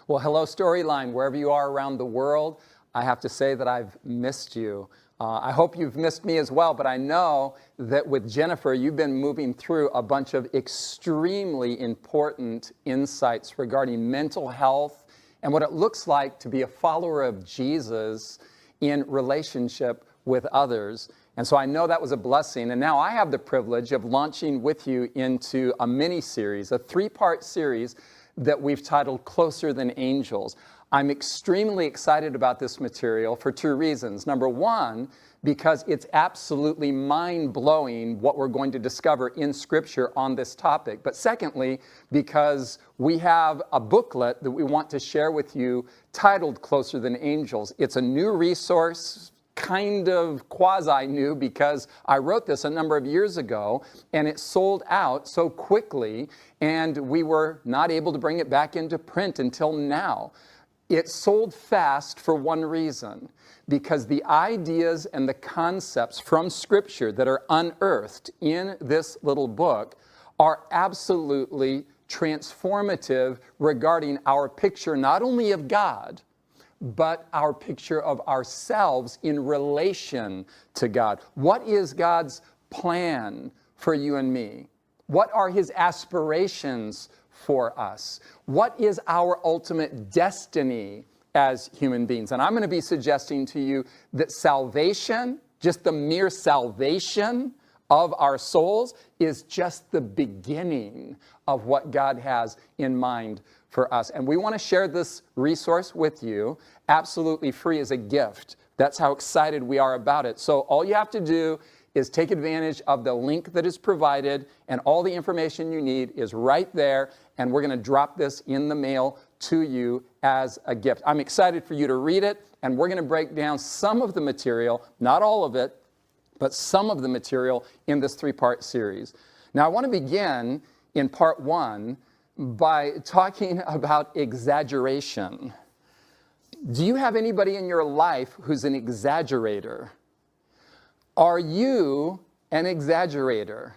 Well, hello, Storyline, wherever you are around the world. I have to say that I've missed you. I hope you've missed me as well, but I know that with Jennifer, you've been moving through a bunch of extremely important insights regarding mental health and what it looks like to be a follower of Jesus in relationship with others. And so I know that was a blessing. And now I have the privilege of launching with you into a mini-series, a 3-part series that we've titled Closer Than Angels. I'm extremely excited about this material for 2 reasons. Number one, because it's absolutely mind-blowing what we're going to discover in Scripture on this topic. But secondly, because we have a booklet that we want to share with you titled Closer Than Angels. It's a new resource, kind of quasi-new, because I wrote this a number of years ago and it sold out so quickly and we were not able to bring it back into print until now. It sold fast for one reason, because the ideas and the concepts from Scripture that are unearthed in this little book are absolutely transformative regarding our picture not only of God, but our picture of ourselves in relation to God. What is God's plan for you and me? What are His aspirations for us? What is our ultimate destiny as human beings? And I'm going to be suggesting to you that salvation, just the mere salvation of our souls, is just the beginning of what God has in mind for us. And we want to share this resource with you absolutely free as a gift. That's how excited we are about it. So all you have to do is take advantage of the link that is provided, and all the information you need is right there, and we're going to drop this in the mail to you as a gift. I'm excited for you to read it, and we're going to break down some of the material, not all of it, but some of the material in this 3-part series. Now, I want to begin in part 1 by talking about exaggeration. Do you have anybody in your life who's an exaggerator? Are you an exaggerator?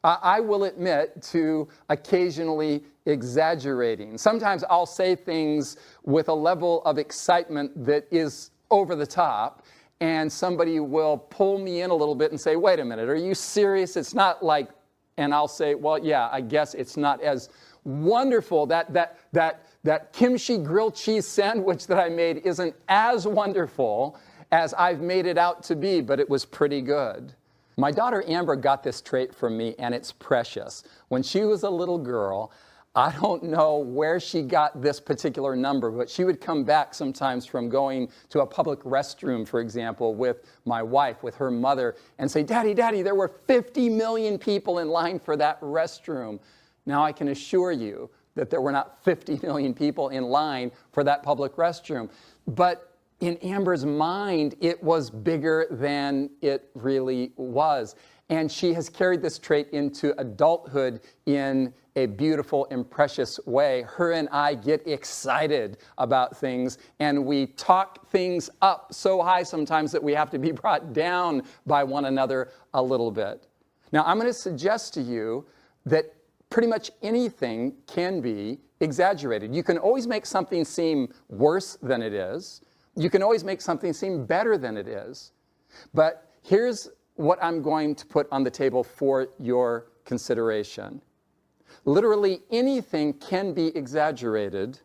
I will admit to occasionally exaggerating. Sometimes I'll say things with a level of excitement that is over the top, and somebody will pull me in a little bit and say, wait a minute, are you serious? It's not like, and I'll say, well, yeah, I guess it's not as wonderful. That kimchi grilled cheese sandwich that I made isn't as wonderful as I've made it out to be, but it was pretty good. My daughter Amber got this trait from me, and it's precious. When she was a little girl, I don't know where she got this particular number, but she would come back sometimes from going to a public restroom, for example, with my wife, with her mother, and say, Daddy, there were 50 million people in line for that restroom. Now I can assure you that there were not 50 million people in line for that public restroom. But in Amber's mind, it was bigger than it really was. And she has carried this trait into adulthood in a beautiful and precious way. Her and I get excited about things, and we talk things up so high sometimes that we have to be brought down by one another a little bit. Now, I'm going to suggest to you that pretty much anything can be exaggerated. You can always make something seem worse than it is. You can always make something seem better than it is. But here's what I'm going to put on the table for your consideration. Literally anything can be exaggerated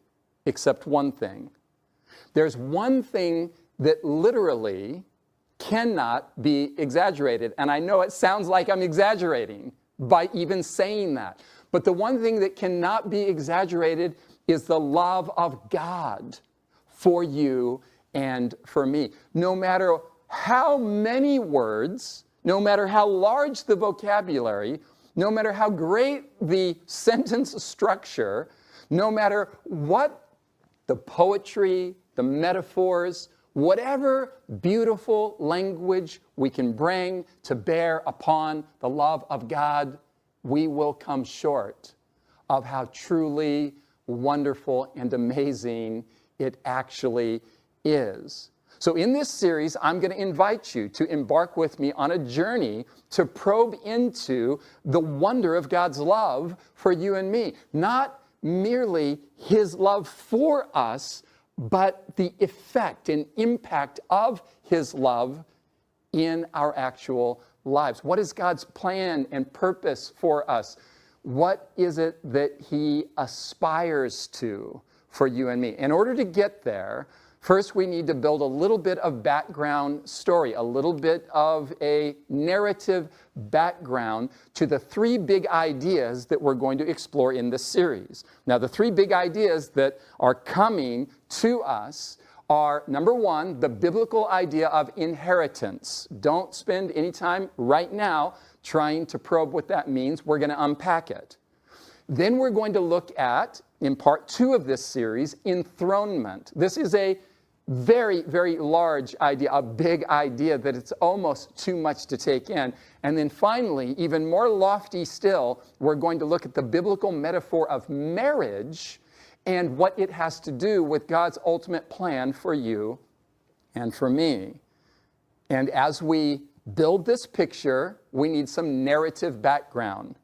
except one thing. There's one thing that literally cannot be exaggerated. And I know it sounds like I'm exaggerating by even saying that. But the one thing that cannot be exaggerated is the love of God for you and for me. No matter how many words, no matter how large the vocabulary, no matter how great the sentence structure, no matter what the poetry, the metaphors, whatever beautiful language we can bring to bear upon the love of God, we will come short of how truly wonderful and amazing it actually is. So in this series, I'm going to invite you to embark with me on a journey to probe into the wonder of God's love for you and me. Not merely his love for us, but the effect and impact of his love in our actual lives. What is God's plan and purpose for us? What is it that he aspires to for you and me? In order to get there, first we need to build a little bit of background story, a little bit of a narrative background to the three big ideas that we're going to explore in this series. Now, the three big ideas that are coming to us are, number one, the biblical idea of inheritance. Don't spend any time right now trying to probe what that means. We're going to unpack it. Then we're going to look at, in part 2 of this series, enthronement. This is a very, very large idea, a big idea that it's almost too much to take in. And then finally, even more lofty still, we're going to look at the biblical metaphor of marriage and what it has to do with God's ultimate plan for you and for me. And as we build this picture, we need some narrative background.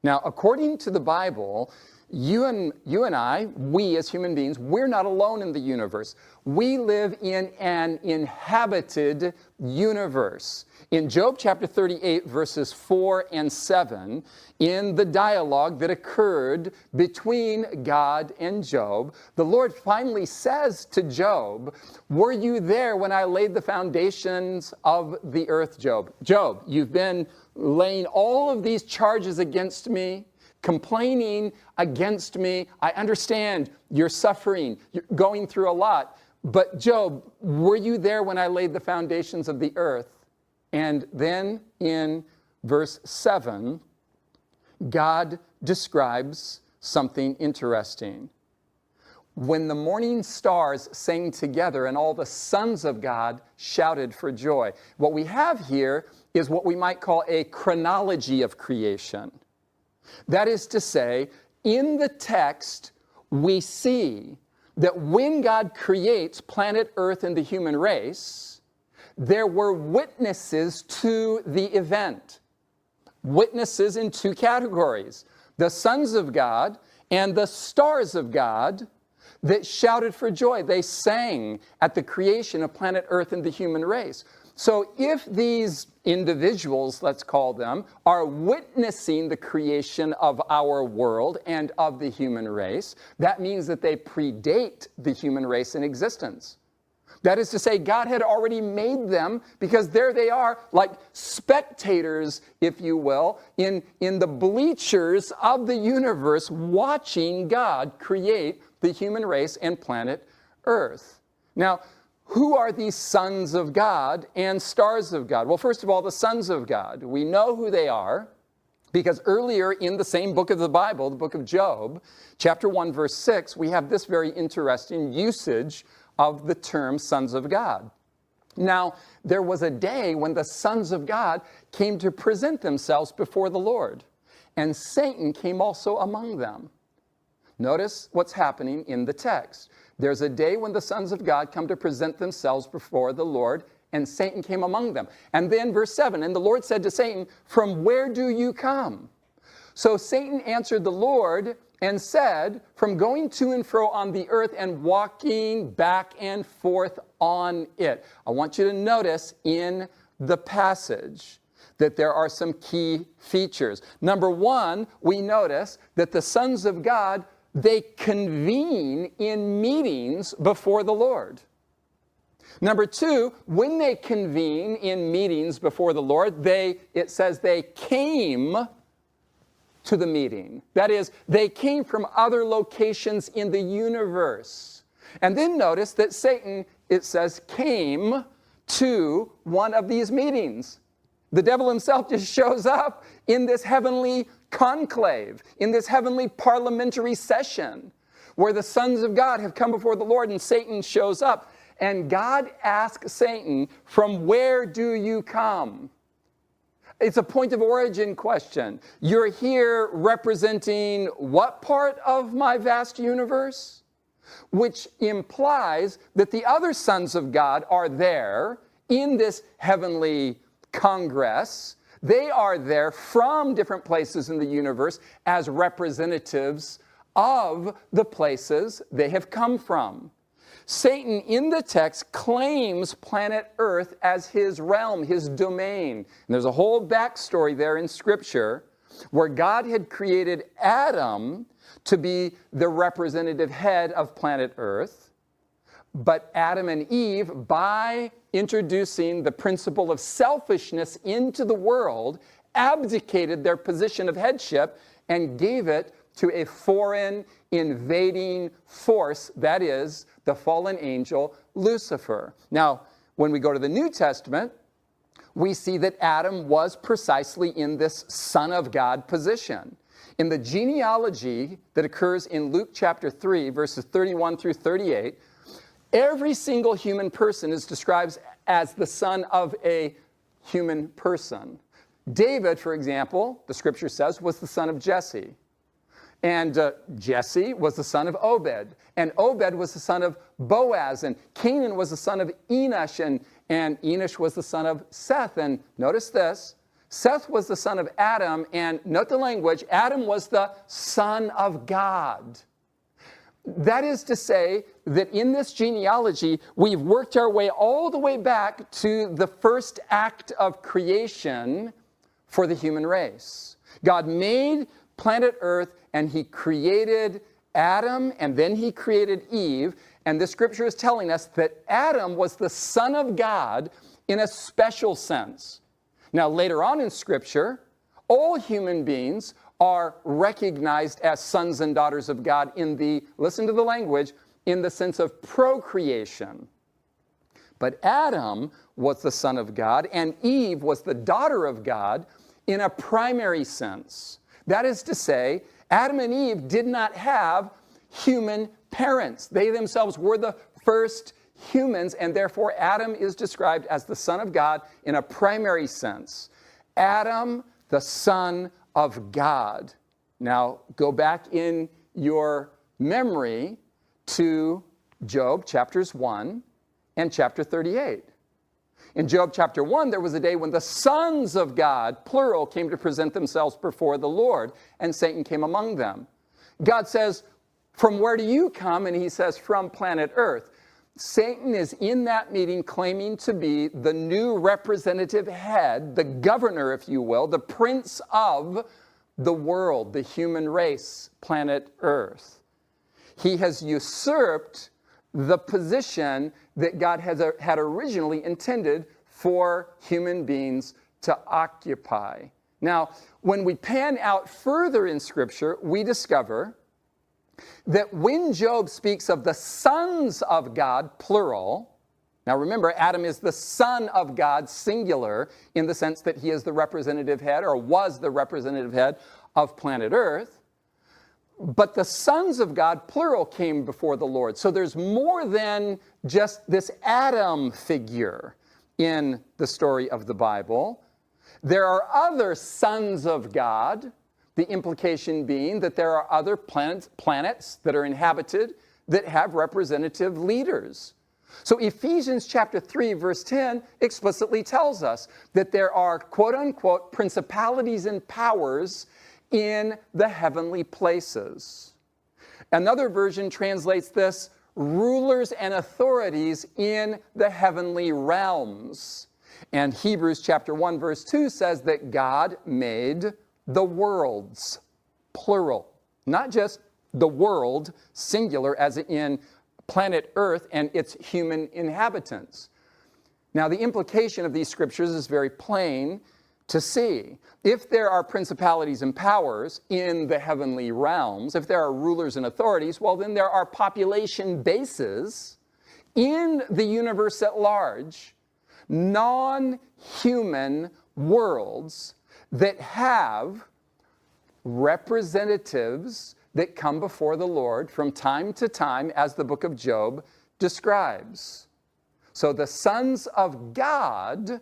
Now, according to the Bible, you and I, we as human beings, we're not alone in the universe. We live in an inhabited universe. In Job chapter 38, verses 4 and 7, in the dialogue that occurred between God and Job, the Lord finally says to Job, "Were you there when I laid the foundations of the earth, Job?" Job, you've been laying all of these charges against me, complaining against me. I understand you're suffering, you're going through a lot. But Job, were you there when I laid the foundations of the earth? And then in verse 7, God describes something interesting. When the morning stars sang together and all the sons of God shouted for joy. What we have here is what we might call a chronology of creation. That is to say, in the text, we see that when God creates planet Earth and the human race, there were witnesses to the event. Witnesses in two categories: the sons of God and the stars of God that shouted for joy. They sang at the creation of planet Earth and the human race. So if these individuals, let's call them, are witnessing the creation of our world and of the human race, that means that they predate the human race in existence. That is to say, God had already made them, because there they are, like spectators, if you will, in the bleachers of the universe, watching God create the human race and planet Earth. Now, who are these sons of God and stars of God? Well, first of all, the sons of God. We know who they are because earlier in the same book of the Bible, the book of Job, chapter 1, verse 6, we have this very interesting usage of the term sons of God. Now, there was a day when the sons of God came to present themselves before the Lord, and Satan came also among them. Notice what's happening in the text. There's a day when the sons of God come to present themselves before the Lord, and Satan came among them. And then verse 7, and the Lord said to Satan, "From where do you come?" So Satan answered the Lord and said, "From going to and fro on the earth and walking back and forth on it." I want you to notice in the passage that there are some key features. Number one, we notice that the sons of God, they convene in meetings before the Lord. Number two, when they convene in meetings before the Lord, it says they came to the meeting. That is, they came from other locations in the universe. And then notice that Satan, it says, came to one of these meetings. The devil himself just shows up in this heavenly conclave, in this heavenly parliamentary session where the sons of God have come before the Lord, and Satan shows up. And God asks Satan, "From where do you come?" It's a point of origin question. You're here representing what part of my vast universe? Which implies that the other sons of God are there in this heavenly congress. They are there from different places in the universe as representatives of the places they have come from. Satan, in the text, claims planet Earth as his realm, his domain. And there's a whole backstory there in Scripture where God had created Adam to be the representative head of planet Earth. But Adam and Eve, by introducing the principle of selfishness into the world, abdicated their position of headship and gave it to a foreign invading force, that is, the fallen angel Lucifer. Now, when we go to the New Testament, we see that Adam was precisely in this Son of God position. In the genealogy that occurs in Luke chapter 3, verses 31 through 38, every single human person is described as the son of a human person. David, for example, the scripture says, was the son of Jesse. And Jesse was the son of Obed. And Obed was the son of Boaz. And Canaan was the son of Enosh. And Enosh was the son of Seth. And notice this. Seth was the son of Adam. And note the language. Adam was the son of God. That is to say that in this genealogy, we've worked our way all the way back to the first act of creation for the human race. God made planet Earth, and he created Adam, and then he created Eve. And the scripture is telling us that Adam was the son of God in a special sense. Now, later on in scripture, all human beings are recognized as sons and daughters of God in the, listen to the language, in the sense of procreation. But Adam was the son of God, and Eve was the daughter of God in a primary sense. That is to say, Adam and Eve did not have human parents. They themselves were the first humans, and therefore Adam is described as the son of God in a primary sense. Adam, the son of God. Now, go back in your memory to Job chapters 1 and chapter 38. In Job chapter 1, there was a day when the sons of God, plural, came to present themselves before the Lord, and Satan came among them. God says, "From where do you come?" And he says, "From planet Earth." Satan is in that meeting claiming to be the new representative head, the governor, if you will, the prince of the world, the human race, planet Earth. He has usurped the position that God had originally intended for human beings to occupy. Now, when we pan out further in Scripture, we discover that when Job speaks of the sons of God, plural, now remember, Adam is the son of God, singular, in the sense that he is the representative head, or was the representative head of planet Earth. But the sons of God, plural, came before the Lord. So there's more than just this Adam figure in the story of the Bible. There are other sons of God, the implication being that there are other planets that are inhabited that have representative leaders. So Ephesians chapter 3, verse 10 explicitly tells us that there are, quote unquote, principalities and powers in the heavenly places. Another version translates this, rulers and authorities in the heavenly realms. And Hebrews chapter 1, verse 2 says that God made the worlds, plural, not just the world, singular, as in planet Earth and its human inhabitants. Now, the implication of these scriptures is very plain to see. If there are principalities and powers in the heavenly realms, if there are rulers and authorities, well, then there are population bases in the universe at large, non-human worlds that have representatives that come before the Lord from time to time, as the book of Job describes. So the sons of God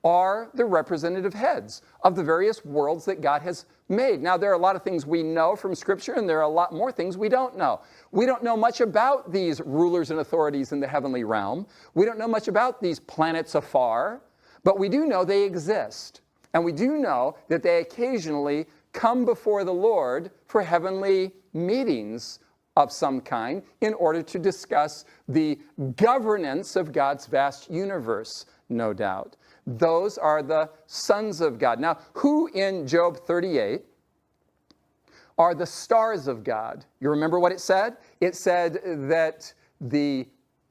are the representative heads of the various worlds that God has made. Now, there are a lot of things we know from Scripture, and there are a lot more things we don't know. We don't know much about these rulers and authorities in the heavenly realm. We don't know much about these planets afar, but we do know they exist. And we do know that they occasionally come before the Lord for heavenly meetings of some kind in order to discuss the governance of God's vast universe, no doubt. Those are the sons of God. Now, who in Job 38 are the stars of God? You remember what it said? It said that the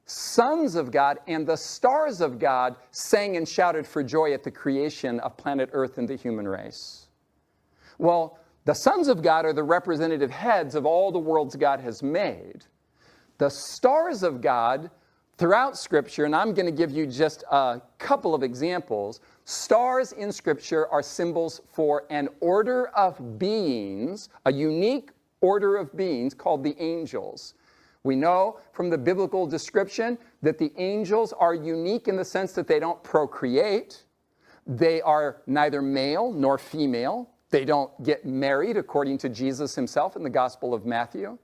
sons of God and the stars of God sang and shouted for joy at the creation of planet Earth and the human race. Well, the sons of God are the representative heads of all the worlds God has made. The stars of God throughout Scripture, and I'm going to give you just a couple of examples. Stars in Scripture are symbols for an order of beings, a unique order of beings called the angels. We know from the biblical description that the angels are unique in the sense that they don't procreate. They are neither male nor female. They don't get married, according to Jesus himself in the Gospel of Matthew.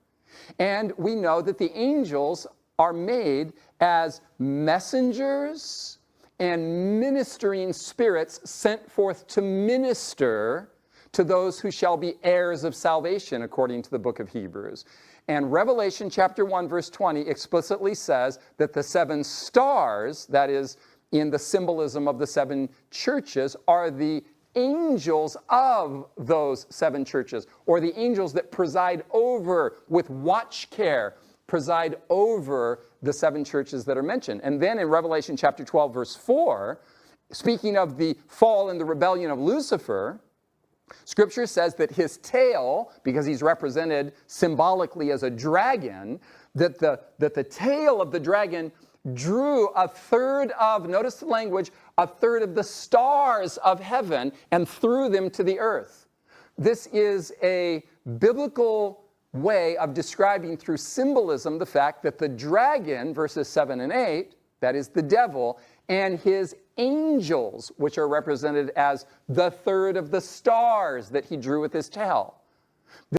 And we know that the angels are made as messengers and ministering spirits sent forth to minister to those who shall be heirs of salvation, according to the book of Hebrews. And Revelation chapter 1, verse 20 explicitly says that the seven stars, that is, in the symbolism of the seven churches, are the angels of those seven churches, or the angels that preside over, with watch care, preside over the seven churches that are mentioned. And then in Revelation chapter 12, verse 4, speaking of the fall and the rebellion of Lucifer, Scripture says that his tail, because he's represented symbolically as a dragon, that the tail of the dragon drew a third of, notice the language, a third of the stars of heaven and threw them to the earth. This is a biblical way of describing through symbolism the fact that the dragon, verses 7 and 8, that is the devil, and his angels, which are represented as the third of the stars that he drew with his tail.